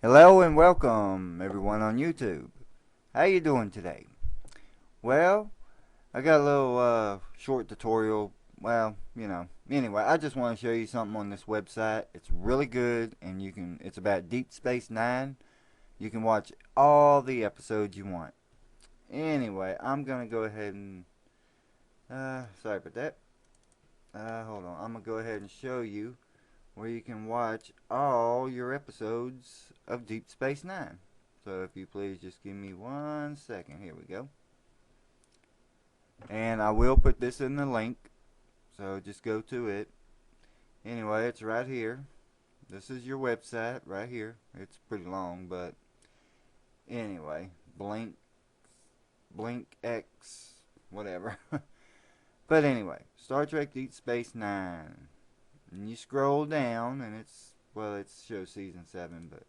Hello and welcome everyone on YouTube. How you doing today? Well, I got a little short tutorial. Anyway, I just want to show you something on this website. It's really good, and it's about Deep Space Nine. You can watch all the episodes you want. Anyway, I'm gonna go ahead and sorry about that. Hold on. I'm gonna go ahead and show you where you can watch all your episodes of Deep Space Nine. So if you please just give me 1 second. Here we go. And I will put this in the link, so just go to it. Anyway, it's right here. This is your website right here. It's pretty long, but anyway, Blink X, whatever. But anyway, Star Trek Deep Space Nine. And you scroll down, and it shows season 7, but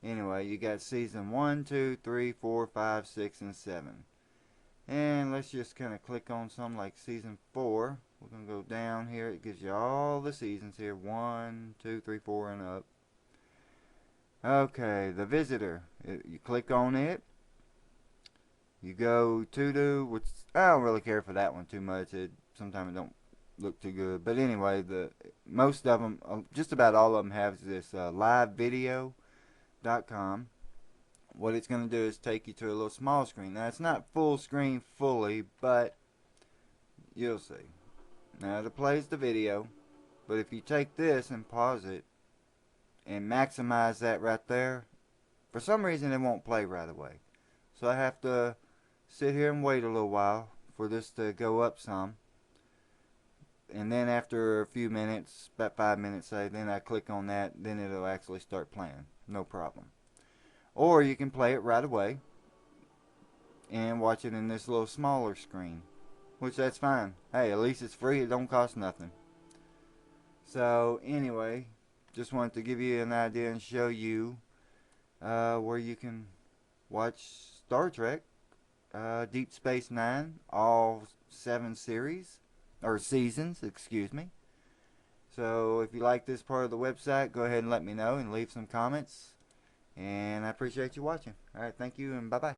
anyway, you got season 1, 2, 3, 4, 5, 6, and 7. And let's just kind of click on something like season 4. We're going to go down here. It gives you all the seasons here. 1, 2, 3, 4, and up. Okay, the visitor. You click on it. You go to which I don't really care for that one too much. Sometimes it don't look too good. But anyway, most of them, just about all of them, have this livevideo.com. What it's going to do is take you to a little small screen. Now, it's not full screen fully, but you'll see. Now, it plays the video, but if you take this and pause it and maximize that right there, for some reason it won't play right away. So I have to sit here and wait a little while for this to go up some. And then after a few minutes, about 5 minutes say, then I click on that, then it'll actually start playing. No problem. Or you can play it right away and watch it in this little smaller screen, which that's fine. Hey, at least it's free. It don't cost nothing. So anyway, just wanted to give you an idea and show you where you can watch Star Trek Deep Space Nine, all 7 series or seasons, excuse me. So if you like this part of the website, go ahead and let me know and leave some comments. And I appreciate you watching. Alright, thank you and bye bye.